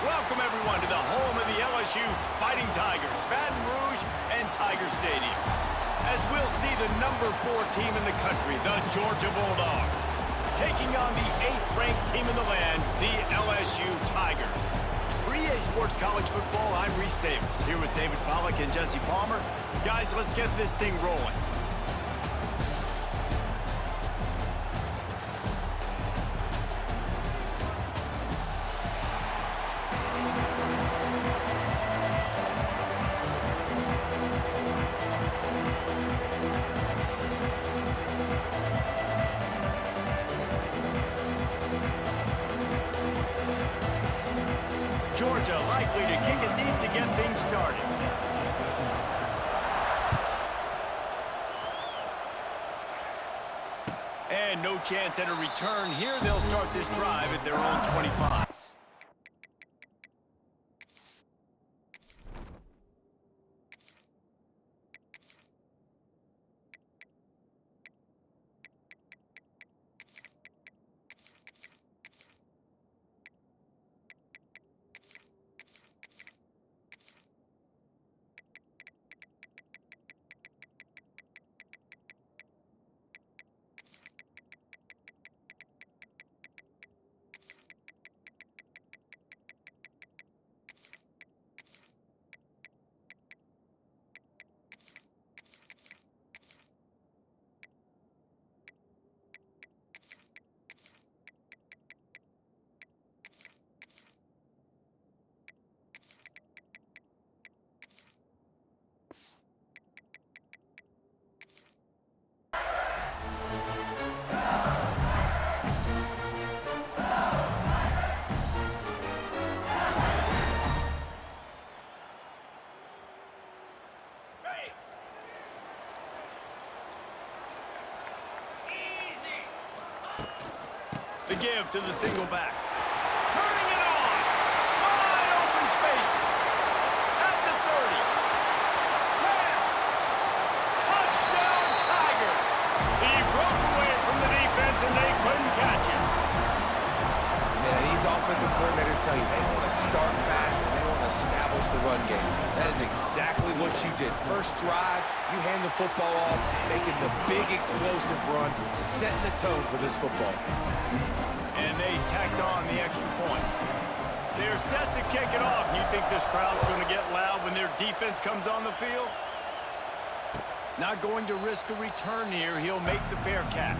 Welcome, everyone, to the home of the LSU Fighting Tigers, Baton Rouge and Tiger Stadium. As we'll see the number 4 team in the country, the Georgia Bulldogs, taking on the 8th-ranked team in the land, the LSU Tigers. For EA Sports College Football, I'm Reese Davis, here with David Pollack and Jesse Palmer. Guys, let's get this thing rolling. Georgia likely to kick it deep to get things started. And no chance at a return here. They'll start this drive at their own 25. The give to the single back. Turning it on. Wide open spaces. At the 30. 10. Touchdown Tigers. He broke away from the defense and they couldn't catch him. Man, these offensive coordinators tell you they want to start fast and they want to establish the run game. That is exactly what you did. First drive, you hand the football off, making the big explosive run, setting the tone for this football game. And they tacked on the extra point. They're set to kick it off. You think this crowd's going to get loud when their defense comes on the field? Not going to risk a return here. He'll make the fair catch.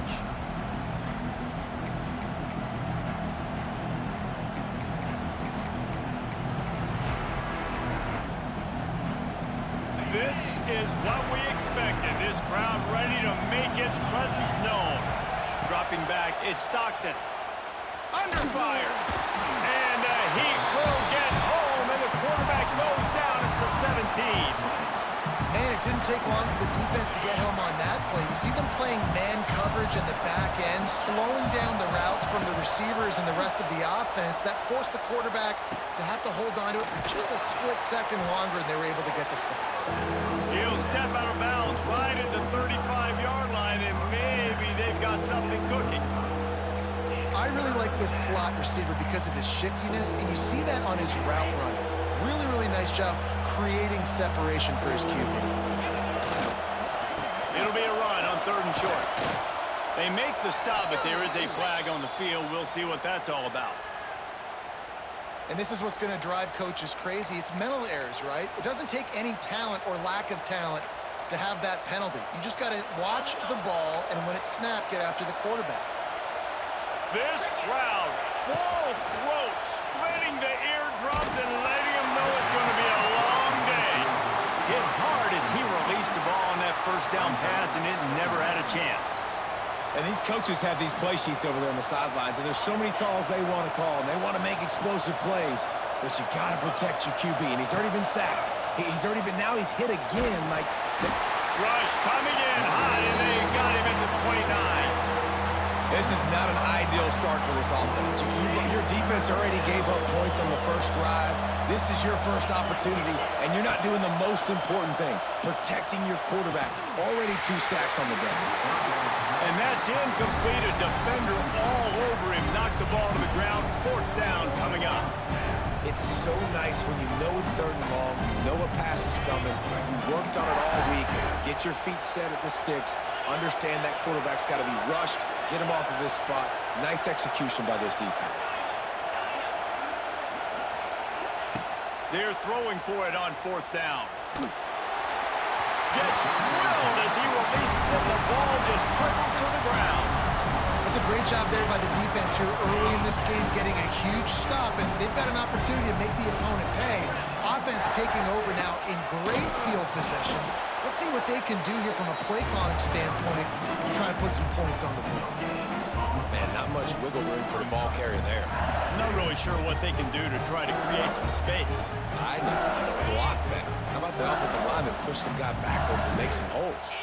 This is what we expected. This crowd ready to make its presence known. Dropping back, it's Stockton. Under fire. And the heat will get home, and the quarterback goes down at the 17. Man, it didn't take long for the defense to get home on that play. You see them playing man coverage in the back end, slowing down the routes from the receivers and the rest of the offense. That forced the quarterback to have to hold on to it for just a split second longer, and they were able to get the sack. He'll step out of bounds right at the 35-yard line, and maybe they've got something cooking. I really like this slot receiver because of his shiftiness, and you see that on his route run. Really, really nice job creating separation for his QB. It'll be a run on 3rd and short. They make the stop, but there is a flag on the field. We'll see what that's all about. And this is what's going to drive coaches crazy. It's mental errors, right? It doesn't take any talent or lack of talent to have that penalty. You just got to watch the ball, and when it's snapped, get after the quarterback. This crowd, full throat, splitting the eardrums and letting them know it's going to be a long day. Hit hard as he released the ball on that first down pass, and it never had a chance. And these coaches have these play sheets over there on the sidelines, and there's so many calls they want to call, and they want to make explosive plays, but you got to protect your QB, and he's already been sacked. Now he's hit again. Rush coming in hot, and they got him at the 29. This is not an ideal start for this offense. Your defense already gave up points on the first drive. This is your first opportunity, and you're not doing the most important thing, protecting your quarterback. Already 2 sacks on the day. And that's incomplete. A defender all over him. Knocked the ball to the ground. 4th down coming up. It's so nice when you know it's 3rd and long, you know a pass is coming, you worked on it all week, get your feet set at the sticks, understand that quarterback's got to be rushed, get him off of his spot. Nice execution by this defense. They're throwing for it on 4th down. Gets drilled as he releases it. The ball just trickles to the ground. It's a great job there by the defense here early in this game, getting a huge stop, and they've got an opportunity to make the opponent pay. Offense taking over now in great field possession. Let's see what they can do here from a play calling standpoint to try to put some points on the board. Man, not much wiggle room for the ball carrier there. I'm not really sure what they can do to try to create some space. I know. Block better. How about the offensive lineman push some guy backwards and make some holes?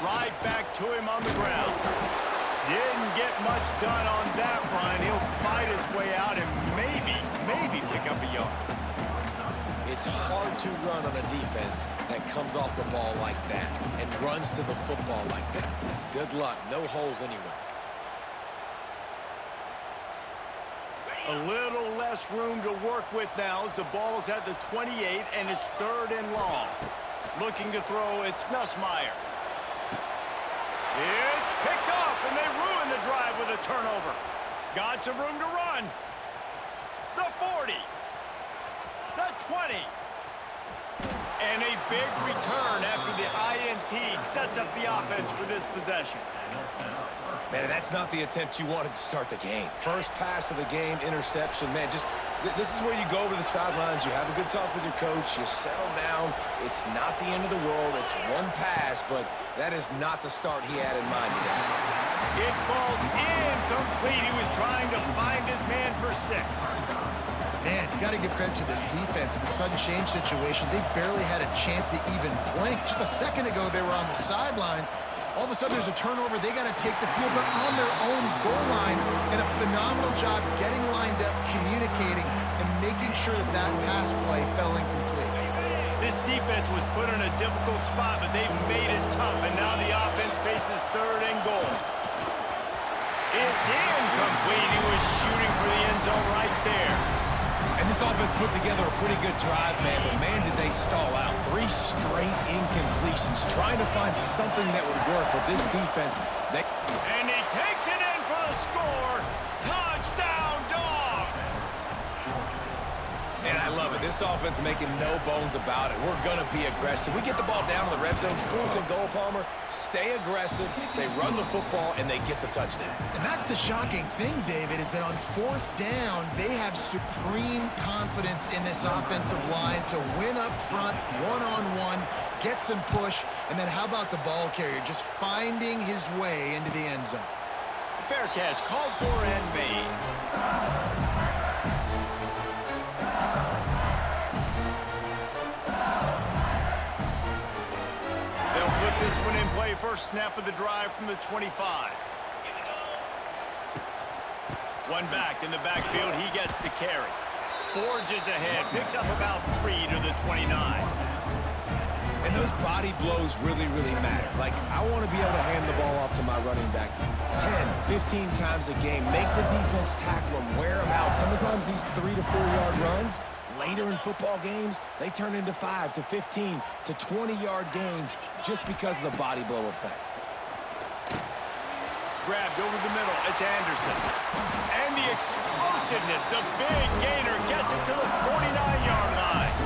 Right back to him on the ground. Didn't get much done on that run. He'll fight his way out and maybe pick up a yard. It's hard to run on a defense that comes off the ball like that and runs to the football like that. Good luck. No holes anywhere. A little less room to work with now as the ball's at the 28 and it's 3rd and long. Looking to throw, it's Nussmeier. It's picked off, and they ruin the drive with a turnover. Got some room to run. The 40. The 20. And a big return after the INT sets up the offense for this possession. Man, that's not the attempt you wanted to start the game. First pass of the game, interception. Man, this is where you go over the sidelines. You have a good talk with your coach. You settle down. It's not the end of the world. It's one pass, but that is not the start he had in mind today. It falls incomplete. He was trying to find his man for 6. Man, you got to give credit to this defense in the sudden change situation. They've barely had a chance to even blink. Just a second ago, they were on the sideline. All of a sudden, there's a turnover. They got to take the field. They're on their own goal line, and a phenomenal job getting lined up, communicating, and making sure that that pass play fell incomplete. This defense was put in a difficult spot, but they've made it tough, and now the offense faces 3rd and goal. It's incomplete. He was shooting for the end zone right there. And this offense put together a pretty good drive, man, but man, did they stall out. 3 straight incompletions, trying to find something that would work, but this defense, And he takes it in for the score. Touchdown, Dogs! And I love it. This offense making no bones about it. We're going to be aggressive. We get the ball down in the red zone, 4th and goal, Palmer. Stay aggressive. They run the football, and they get the touchdown. And that's the shocking thing, David, is that on 4th down, they have supreme confidence in this offensive line to win up front, one-on-one, get some push, and then how about the ball carrier just finding his way into the end zone? Fair catch, called for and made. They'll put this one in play. First snap of the drive from the 25. One back in the backfield. He gets the carry. Forges ahead. Picks up about 3 to the 29. And those body blows really, really matter. Like, I want to be able to hand the ball off to my running back 10, 15 times a game. Make the defense tackle them, wear them out. Sometimes these 3 to 4 yard runs, later in football games, they turn into 5 to 15 to 20 yard gains just because of the body blow effect. Grabbed over the middle. It's Anderson. And the explosiveness. The big gainer gets it to the 49-yard line.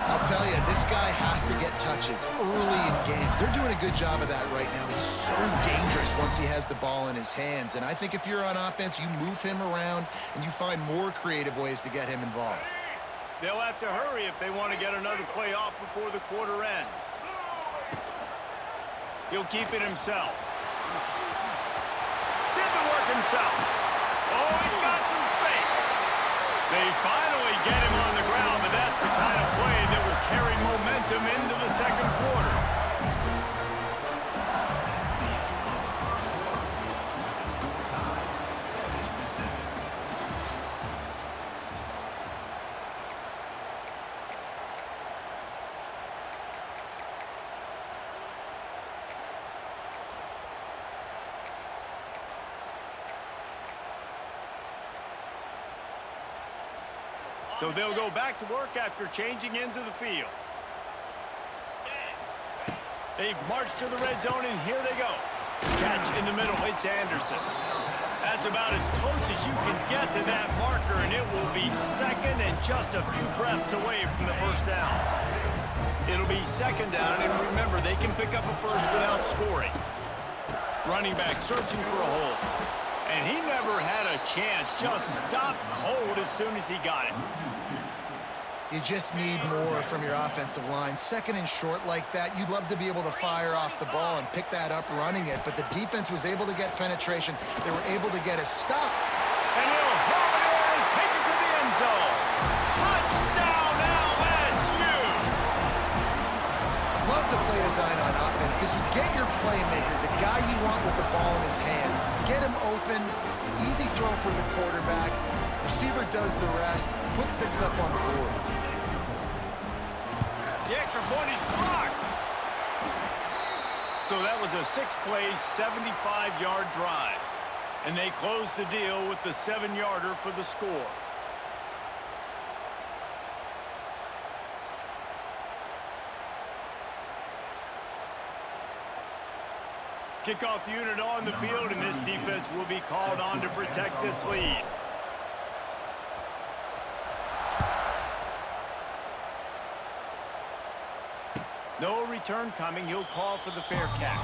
I'll tell you, this guy has to get touches early in games. They're doing a good job of that right now. He's so dangerous once he has the ball in his hands. And I think if you're on offense, you move him around and you find more creative ways to get him involved. They'll have to hurry if they want to get another play off before the quarter ends. He'll keep it himself. Did the work himself. Oh, he's got some space. They finally get him on the ground, but that's the kind of play that will carry momentum into the second quarter. So they'll go back to work after changing into the field. They've marched to the red zone, and here they go. Catch in the middle. It's Anderson. That's about as close as you can get to that marker, and it will be second and just a few breaths away from the first down. It'll be second down, and remember, they can pick up a first without scoring. Running back searching for a hole. And he never had a chance. Just stopped cold as soon as he got it. You just need more from your offensive line. Second and short like that, you'd love to be able to fire off the ball and pick that up running it, but the defense was able to get penetration. They were able to get a stop. And he'll hold it in and take it to the end zone. Touchdown, LSU! Love the play design on offense because you get your playmaker, the guy you want with the ball in his hands. Get him open, easy throw for the quarterback. Receiver does the rest, put 6 up on the board. The extra point is blocked. So that was a 6-play, 75-yard drive. And they closed the deal with the 7-yarder for the score. Kickoff unit on the field, and this defense will be called on to protect this lead. No return coming. He'll call for the fair catch.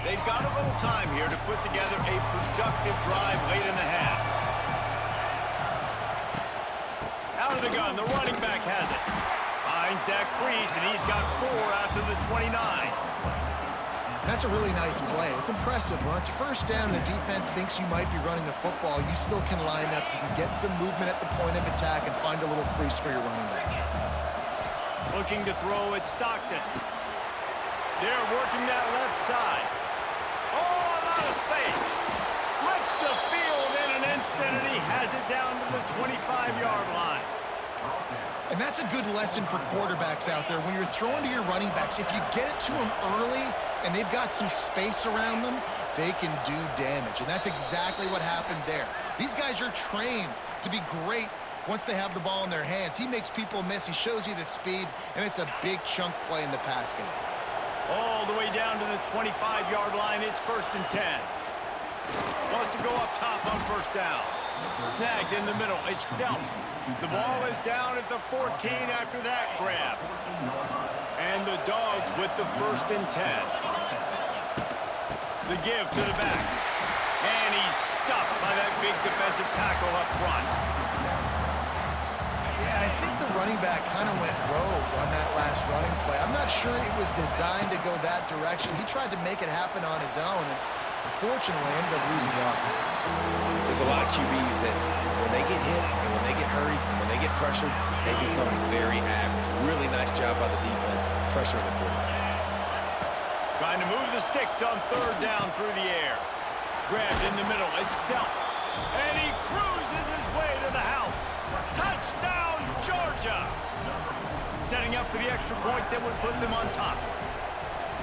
They've got a little time here to put together a productive drive late in the half. Out of the gun, the running back has it. Finds that crease, and he's got 4 out to the 29. That's a really nice play. It's impressive. When it's first down and the defense thinks you might be running the football, you still can line up. You can get some movement at the point of attack and find a little crease for your running back. Looking to throw at Stockton. They're working that left side. Oh, a lot of space. Flips the field in an instant, and he has it down to the 25-yard line. And that's a good lesson for quarterbacks out there. When you're throwing to your running backs, if you get it to them early and they've got some space around them, they can do damage. And that's exactly what happened there. These guys are trained to be great once they have the ball in their hands. He makes people miss. He shows you the speed, and it's a big chunk play in the pass game. All the way down to the 25-yard line. It's 1st and 10. Wants to go up top on first down. Snagged in the middle. It's dealt. The ball is down at the 14 after that grab. And the Dogs with the 1st and 10. The give to the back. And he's stuffed by that big defensive tackle up front. Yeah, I think the running back kind of went rogue on that last running play. I'm not sure it was designed to go that direction. He tried to make it happen on his own, and unfortunately ended up losing yards. There's a lot of QBs that when they get hit and when they get hurried and when they get pressured, they become very average. Really nice job by the defense pressuring the quarterback. Trying to move the sticks on 3rd down through the air. Grabbed in the middle. It's dealt. And he cruises his way to the house. Touchdown, Georgia! Setting up for the extra point that would put them on top.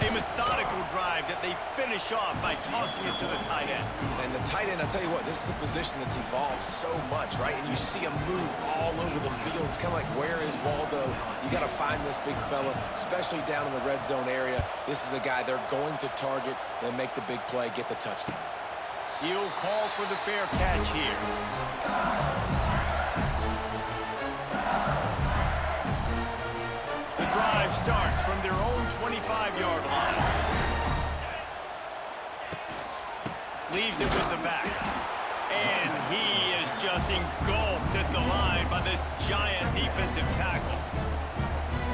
A methodical drive that they finish off by tossing it to the tight end. And the tight end, I'll tell you what, this is a position that's evolved so much, right? And you see him move all over the field. It's kind of like, where is Waldo? You got to find this big fella, especially down in the red zone area. This is the guy they're going to target and make the big play, get the touchdown. He'll call for the fair catch here. The drive starts from their own 25-yard line. Leaves it with the back. And he is just engulfed at the line by this giant defensive tackle.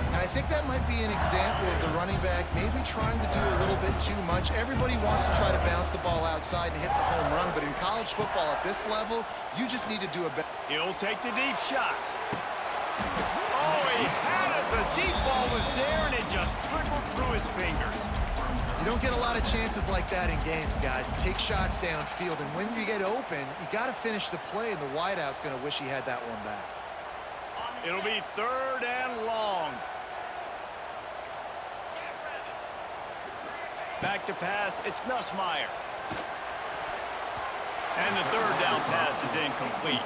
And I think that might be an example of the running back maybe trying to do a little bit too much. Everybody wants to try to bounce the ball outside and hit the home run, but in college football at this level, you just need to do a better. He'll take the deep shot. Oh, he had it. The deep ball was there, and it just trickled through his fingers. You don't get a lot of chances like that in games, guys. Take shots downfield, and when you get open, you got to finish the play, and the wideout's going to wish he had that one back. It'll be 3rd and long. Back to pass, it's Nussmeier. And the third down pass is incomplete.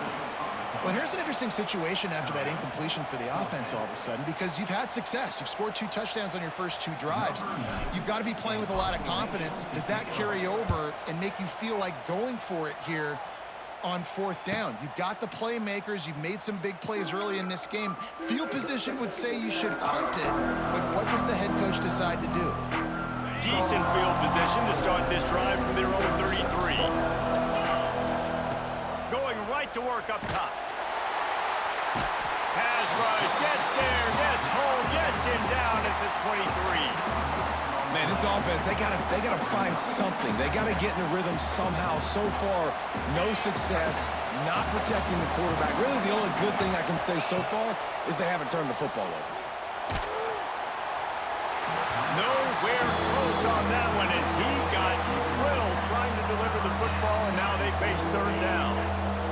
Well, here's an interesting situation after that incompletion for the offense all of a sudden, because you've had success. You've scored 2 touchdowns on your first 2 drives. You've got to be playing with a lot of confidence. Does that carry over and make you feel like going for it here on 4th down? You've got the playmakers. You've made some big plays early in this game. Field position would say you should punt it, but what does the head coach decide to do? Decent field position to start this drive from their own 33. Going right to work up top. Pass rush, gets there, gets home, gets him down at the 23. Man, this offense, they gotta find something. They gotta get in a rhythm somehow. So far, no success, not protecting the quarterback. Really, the only good thing I can say so far is they haven't turned the football over. Nowhere close on that one as he got drilled trying to deliver the football, and now they face 3rd down.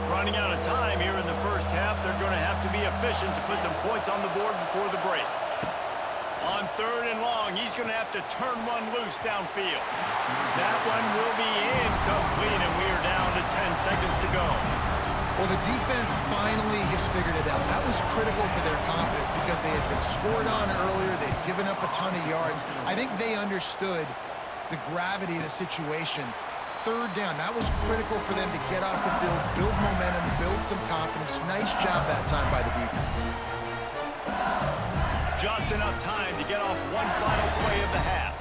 Running out of time here in the first half, they're going to have to be efficient to put some points on the board before the break. On 3rd and long, he's going to have to turn one loose downfield. That one will be incomplete, and we are down to 10 seconds to go. Well, the defense finally has figured it out. That was critical for their confidence because they had been scored on earlier. They'd given up a ton of yards. I think they understood the gravity of the situation. 3rd down, that was critical for them to get off the field, build momentum, build some confidence. Nice job that time by the defense. Just enough time to get off one final play of the half.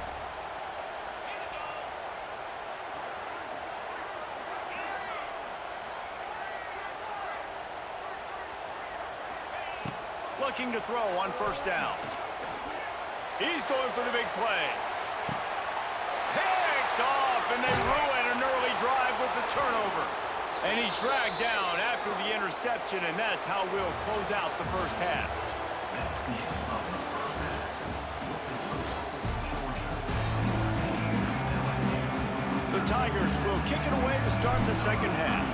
Looking to throw on 1st down. He's going for the big play. Picked off, and they ruin an early drive with the turnover. And he's dragged down after the interception, and that's how we'll close out the first half. The Tigers will kick it away to start the second half.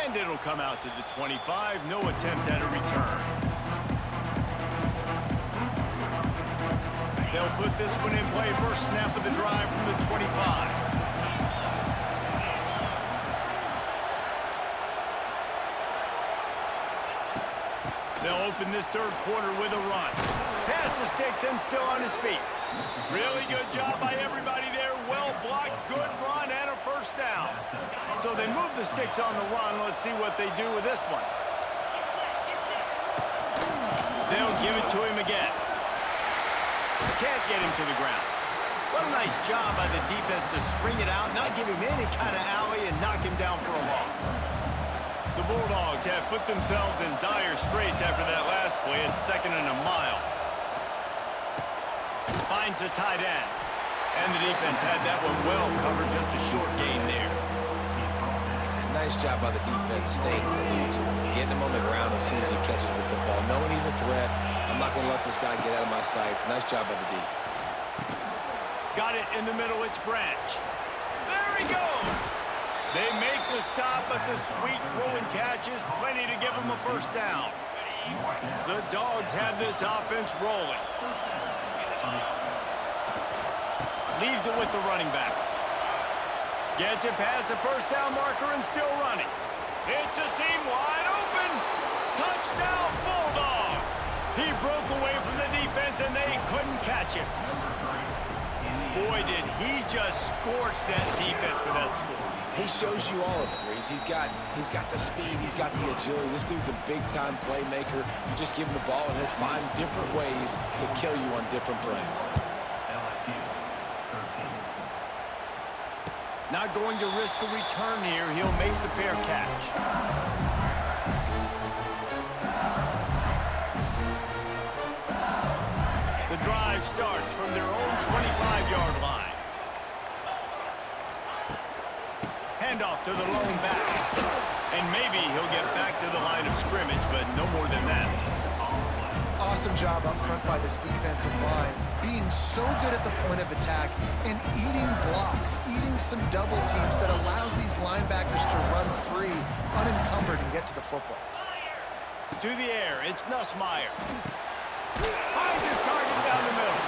And it'll come out to the 25. No attempt at a return. They'll put this one in play. First snap of the drive from the 25. They'll open this 3rd quarter with a run. Pass the sticks and still on his feet. Really good job by everybody there. Well blocked, good run, and a 1st down. So they move the sticks on the run. Let's see what they do with this one. They'll give it to him again. Can't get him to the ground. What a nice job by the defense to string it out, not give him any kind of alley, and knock him down for a loss. The Bulldogs have put themselves in dire straits after that last play. It's 2nd and a mile. Finds the tight end. And the defense had that one well covered, just a short gain there. Nice job by the defense staying glued to him, getting him on the ground as soon as he catches the football, knowing he's a threat. I'm not going to let this guy get out of my sights. Nice job by the D. Got it in the middle, it's Branch. There he goes! They make the stop, but the sweet rolling catch is plenty to give him a 1st down. The Dogs have this offense rolling. Leaves it with the running back. Gets it past the 1st down marker and still running. It's a seam wide open. Touchdown Bulldogs. He broke away from the defense and they couldn't catch him. Boy, did he just scorch that defense for that score. He shows you all of it, Reese. He's got the speed, he's got the agility. This dude's a big-time playmaker. You just give him the ball and he'll find different ways to kill you on different plays. Not going to risk a return here. He'll make the fair catch. The drive starts from their own 25-yard line. Handoff to the lone back. And maybe he'll get back to the line of scrimmage, but no more than that. Awesome job up front by this defensive line, being so good at the point of attack and eating blocks, eating some double teams that allows these linebackers to run free, unencumbered, and get to the football. To the air, it's Nussmeier. Finds his target down the middle.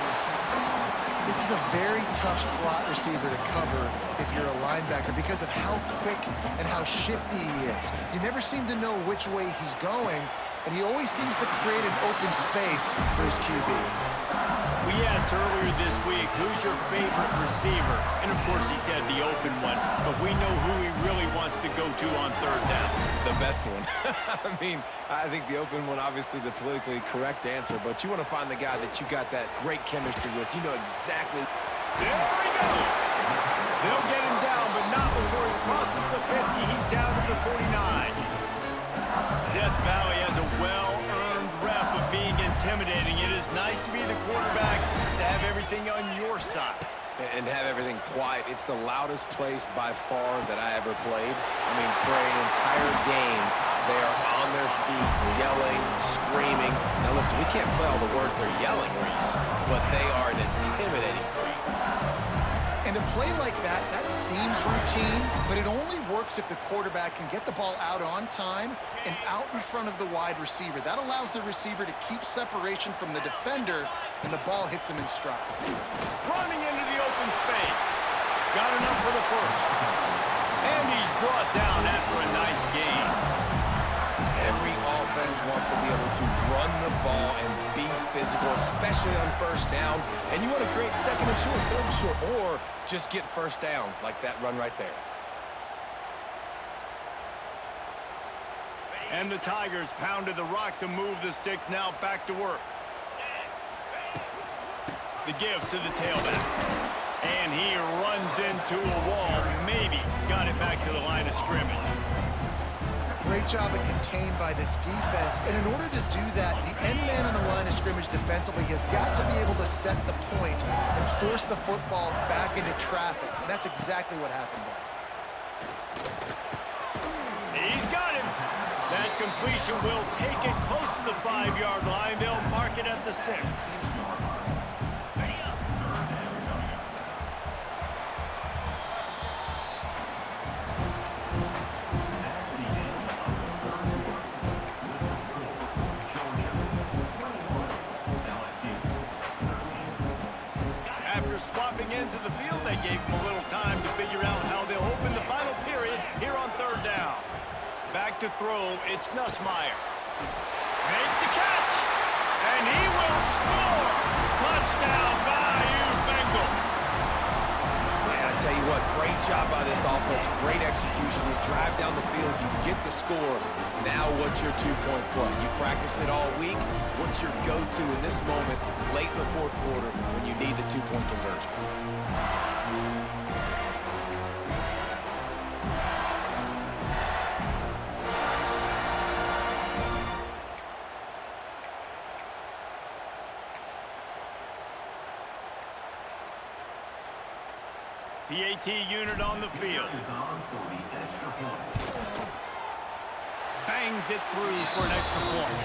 This is a very tough slot receiver to cover if you're a linebacker because of how quick and how shifty he is. You never seem to know which way he's going, and he always seems to create an open space for his QB. We asked earlier this week, who's your favorite receiver? And of course he said the open one, but we know who he really wants to go to on third down. The best one. I mean, I think the open one, obviously the politically correct answer, but you want to find the guy that you got that great chemistry with. You know exactly. There he goes. They'll get him down, but not before he crosses the 50. He's down to the 49. Death Valley has a well-earned rep of being intimidating. It is nice to be the quarterback, to have everything on your side. And have everything quiet. It's the loudest place by far that I ever played. I mean, for an entire game, they are on their feet, yelling, screaming. Now listen, we can't play all the words they're yelling, Reese, but they are an intimidating group. And a play like that, that seems routine, but it only works if the quarterback can get the ball out on time and out in front of the wide receiver. That allows the receiver to keep separation from the defender, and the ball hits him in stride. Running into the open space. Got enough for the first. And he's brought down after a nice gain. Every offense wants to be able to run the ball and be physical, especially on first down. And you want to create second and short, third and short, or just get first downs like that run right there. And the Tigers pounded the rock to move the sticks. Now back to work. The give to the tailback. And he runs into a wall. Maybe got it back to the line of scrimmage. Great job at contained by this defense. And in order to do that, the end man on the line of scrimmage defensively has got to be able to set the point and force the football back into traffic. And that's exactly what happened there. He's got him. That completion will take it close to the 5-yard line. They'll mark it at the 6. After swapping into the field, they gave him a little time to figure out how they'll open the final period here on third down. Back to throw, it's Nussmeier. Makes the catch, and he will score! Touchdown, Bayou Bengals! Man, I tell you what, great job by this offense, great execution. You drive down the field, you get the score. Now what's your two-point play? You practiced it all week. What's your go-to in this moment, late in the fourth quarter, when you need the two-point conversion? PAT unit on the field. Bangs it through for an extra point.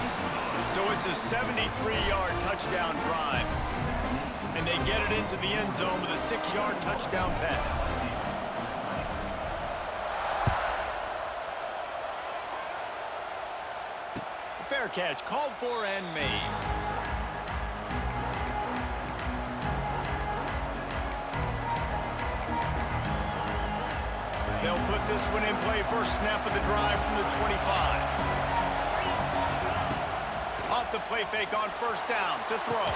So it's a 73-yard touchdown drive. And they get it into the end zone with a 6-yard touchdown pass. Fair catch called for and made. They'll put this one in play. First snap of the drive from the 25. Off the play fake on first down to throw.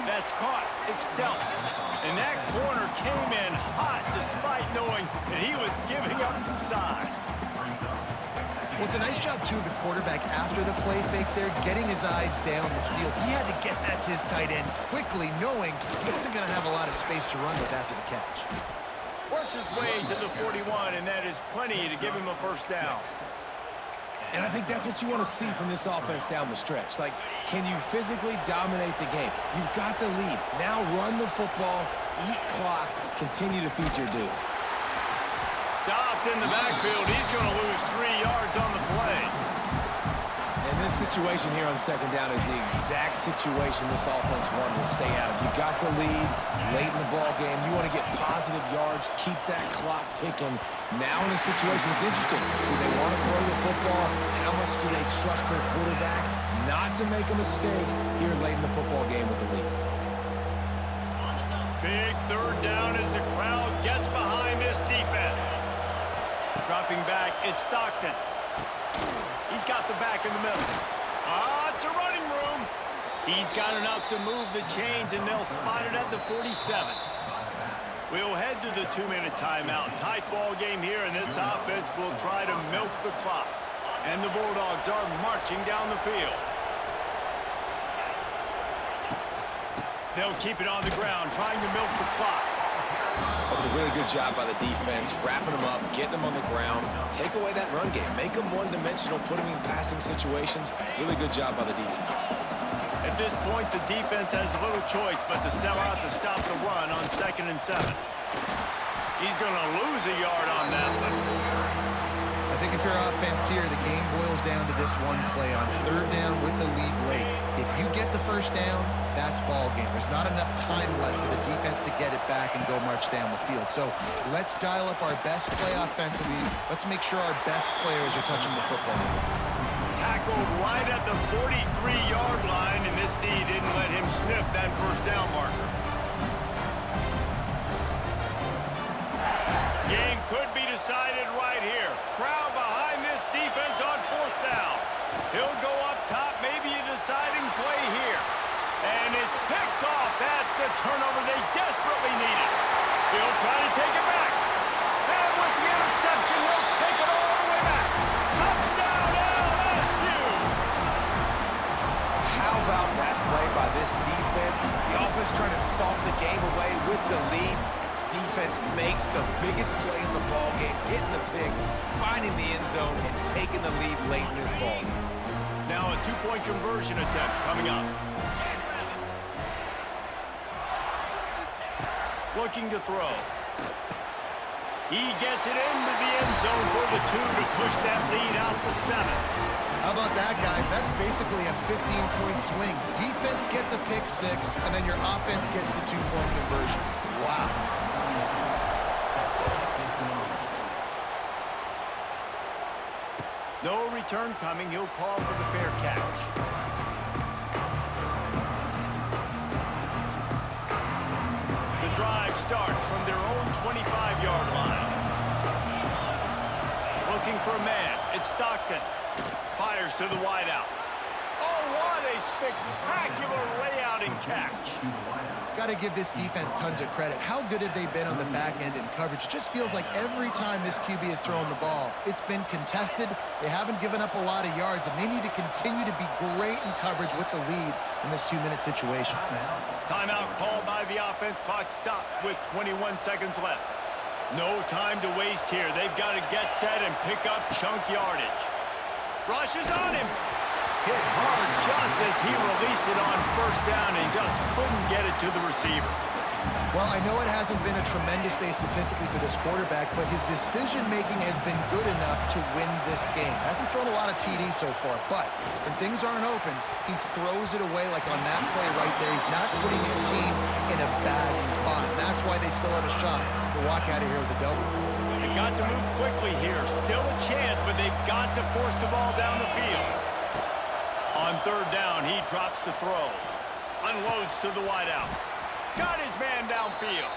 That's caught. It's dealt. And that corner came in hot despite knowing that he was giving up some size. Well, it's a nice job, too, of the quarterback after the play fake there, getting his eyes down the field. He had to get that to his tight end quickly, knowing he wasn't going to have a lot of space to run with after the catch. Works his way to the 41, and that is plenty to give him a first down. And I think that's what you want to see from this offense down the stretch. Like, can you physically dominate the game? You've got the lead. Now run the football, eat clock, continue to feed your dude. Stopped in the backfield. He's going to lose 3 yards on the play. And this situation here on second down is the exact situation this offense wanted to stay out of. You got the lead late in the ball game. You want to get positive yards, keep that clock ticking. Now in a situation, it's interesting. Do they want to throw the football? How much do they trust their quarterback not to make a mistake here late in the football game with the lead? Big third down as the crowd gets behind this defense. Dropping back, it's Stockton. He's got the back in the middle. It's a running room. He's got enough to move the chains, and they'll spot it at the 47. We'll head to the 2-minute timeout. Tight ball game here, and this offense will try to milk the clock. And the Bulldogs are marching down the field. They'll keep it on the ground, trying to milk the clock. That's a really good job by the defense, wrapping them up, getting them on the ground. Take away that run game. Make them one-dimensional, put them in passing situations. Really good job by the defense. At this point, the defense has little choice but to sell out to stop the run on 2nd and 7. He's going to lose a yard on that one. I think if you're offense here, the game boils down to this one play on 3rd down with the lead late. If you get the 1st down, that's ball game. There's not enough time left for the defense to get it back and go march down the field. So let's dial up our best play offensively. Let's make sure our best players are touching the football. Tackled right at the 43-yard line, and this D didn't let him sniff that 1st down marker. Game could be decided right here. Crowd behind this defense on 4th down. He'll go up top, maybe a deciding play here. And it's picked off. That's the turnover they desperately needed. He'll try to take it back. And with the interception, he'll take it all the way back. Touchdown, LSU! How about that play by this defense? The offense trying to salt the game away with the lead. Defense makes the biggest play of the ball game, getting the pick, finding the end zone, and taking the lead late in this ball game. Now a 2-point conversion attempt coming up. Looking to throw. He gets it into the end zone for the 2 to push that lead out to 7. How about that, guys? That's basically a 15-point swing. Defense gets a pick 6, and then your offense gets the 2-point conversion. Wow. No return coming. He'll call for the fair catch. The drive starts from their own 25-yard line. Looking for a man. It's Stockton. Fires to the wideout. Oh, what a spectacular layout and catch. Got to give this defense tons of credit. How good have they been on the back end in coverage? It just feels like every time this QB has thrown the ball, it's been contested. They haven't given up a lot of yards, and they need to continue to be great in coverage with the lead in this 2-minute situation. Timeout called by the offense. Clock stopped with 21 seconds left. No time to waste here. They've got to get set and pick up chunk yardage. Rushes on him. Hit hard just as he released it on 1st down and just couldn't get it to the receiver. Well, I know it hasn't been a tremendous day statistically for this quarterback, but his decision-making has been good enough to win this game. Hasn't thrown a lot of TDs so far, but when things aren't open, he throws it away like on that play right there. He's not putting his team in a bad spot, and that's why they still have a shot to walk out of here with a W. They've got to move quickly here. Still a chance, but they've got to force the ball down the field. On 3rd down, he drops to throw. Unloads to the wideout. Got his man downfield.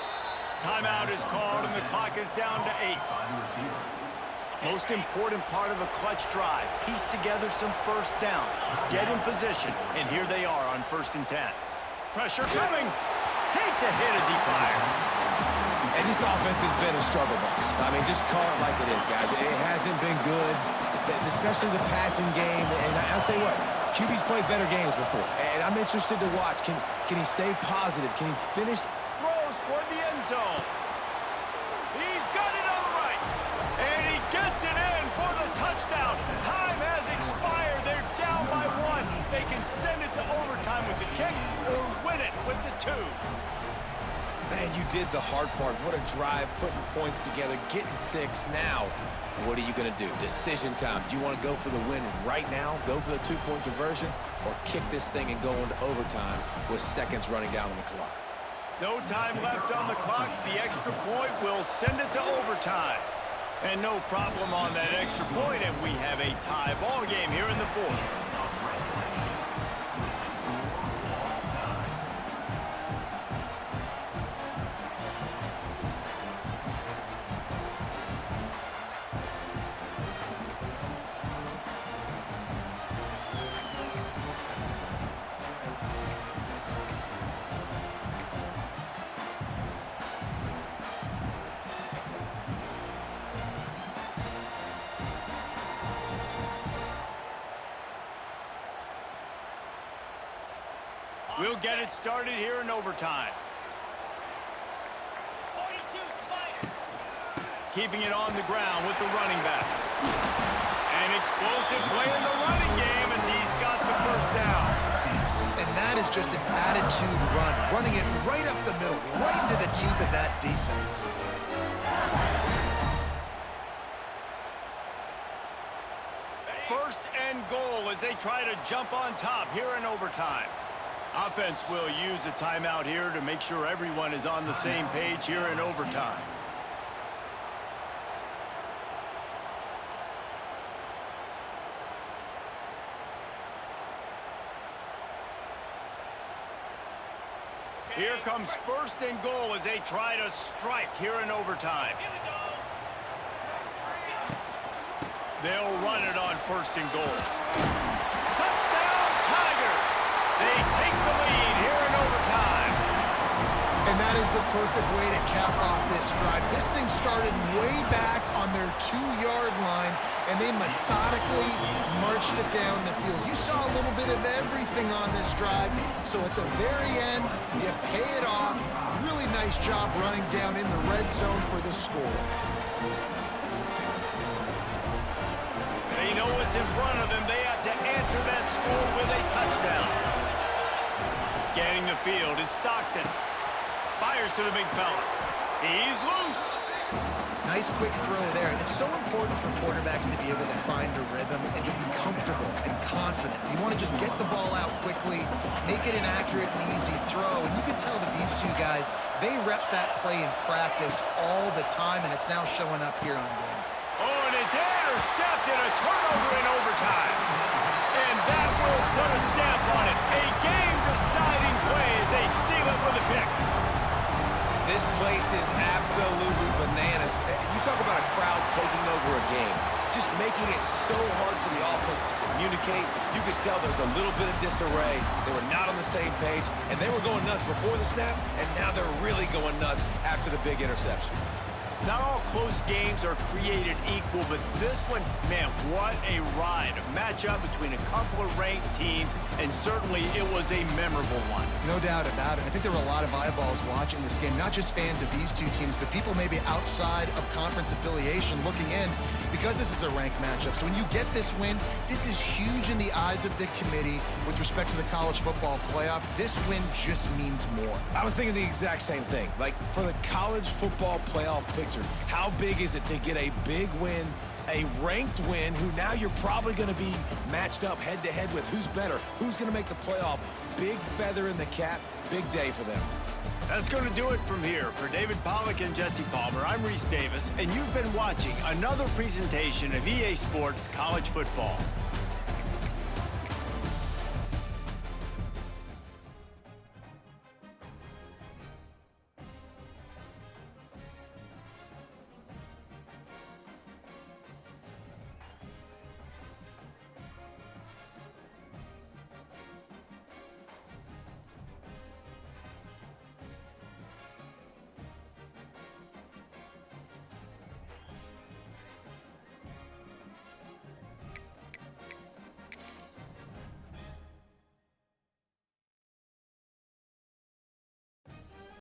Timeout is called, and the clock is down to 8. Most important part of a clutch drive. Piece together some 1st downs. Get in position, and here they are on 1st and 10. Pressure coming. Takes a hit as he fires. And this offense has been a struggle bus. I mean, just call it like it is, guys. It hasn't been good, especially the passing game. And I'll tell you what, QB's played better games before. And I'm interested to watch. Can he stay positive? Can he finish? Throws toward the end zone. He's got it on the right. And he gets it in for the touchdown. Time has expired. They're down by 1. They can send it to overtime with the kick or win it with the 2. Man, you did the hard part. What a drive, putting points together, getting 6. Now, what are you going to do? Decision time. Do you want to go for the win right now, go for the 2-point conversion, or kick this thing and go into overtime with seconds running down on the clock? No time left on the clock. The extra point will send it to overtime. And no problem on that extra point, and we have a tie ball game here in the 4th. We'll get it started here in overtime. 42 Spider. Keeping it on the ground with the running back. An explosive play in the running game as he's got the first down. And that is just an attitude run, running it right up the middle, right into the teeth of that defense. First and goal as they try to jump on top here in overtime. Offense will use a timeout here to make sure everyone is on the same page here in overtime. Here comes first and goal as they try to strike here in overtime. They'll run it on first and goal. Touchdown, Tigers! They take the lead here in overtime. And that is the perfect way to cap off this drive. This thing started way back on their 2-yard line, and they methodically marched it down the field. You saw a little bit of everything on this drive, so at the very end, you pay it off. Really nice job running down in the red zone for the score. They know what's in front of them. They have to answer that score with a touchdown. Scanning the field, it's Stockton. Fires to the big fella. He's loose. Nice quick throw there, and it's so important for quarterbacks to be able to find a rhythm and to be comfortable and confident. You want to just get the ball out quickly, make it an accurate and easy throw, and you can tell that these two guys, they rep that play in practice all the time, and it's now showing up here on game. Oh, and it's intercepted, a turnover in overtime. And that will put a stamp on it. A game-deciding play as they seal it with a pick. This place is absolutely bananas. You talk about a crowd taking over a game, just making it so hard for the offense to communicate. You could tell there's a little bit of disarray. They were not on the same page, and they were going nuts before the snap, and now they're really going nuts after the big interception. Not all close games are created equal, but this one, man, what a ride. A matchup between a couple of ranked teams, and certainly it was a memorable one. No doubt about it. I think there were a lot of eyeballs watching this game, not just fans of these two teams, but people maybe outside of conference affiliation looking in because this is a ranked matchup. So when you get this win, this is huge in the eyes of the committee with respect to the college football playoff. This win just means more. I was thinking the exact same thing. Like, for the college football playoff picture, how big is it to get a big win, a ranked win, who now you're probably going to be matched up head-to-head with who's better, who's going to make the playoff. Big feather in the cap, big day for them. That's going to do it from here. For David Pollack and Jesse Palmer, I'm Reese Davis, and you've been watching another presentation of EA Sports College Football.